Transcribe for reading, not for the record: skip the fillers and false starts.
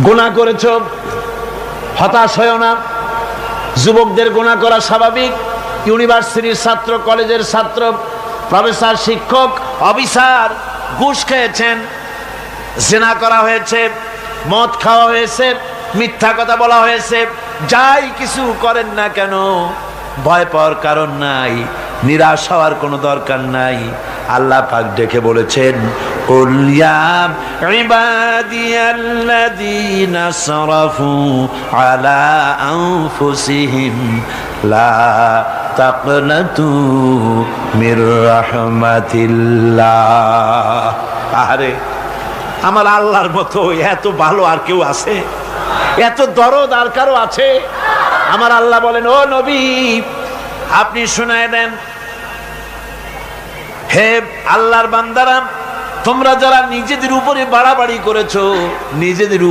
গুনাহ করেছো, হতাশ হয়ো না। যুবকদের গুনাহ করা স্বাভাবিক। ইউনিভার্সিটির ছাত্র, কলেজের ছাত্র, প্রফেসর, শিক্ষক, অফিসার ঘুষ খেয়েছেন, জিনা করা হয়েছে, মদ খাওয়া হয়েছে, মিথ্যা কথা বলা হয়েছে, যাই কিছু করেন না কেন ভয় পাওয়ার কারণ নাই, নিরাশ হওয়ার কোনো দরকার নাই। আল্লাহ পাক ডেকে বলেছেন, কুল ইয়া ইবাদিয়াল্লাযীনা আসরাফু আলা আনফুসিহিম লা তাকনাতু মির রাহমাতিল্লাহ। আরে আমার আল্লাহর মতো এত ভালো আর কেউ আছে? এত দরদ আর কারো আছে? আমার আল্লাহ বলেন, ও নবী আপনি শুনায় দেন, হে আল্লাহর বান্দারা, তোমরা যারা নিজেদের উপরে বাড়াবাড়ি করেছো, নিজেদের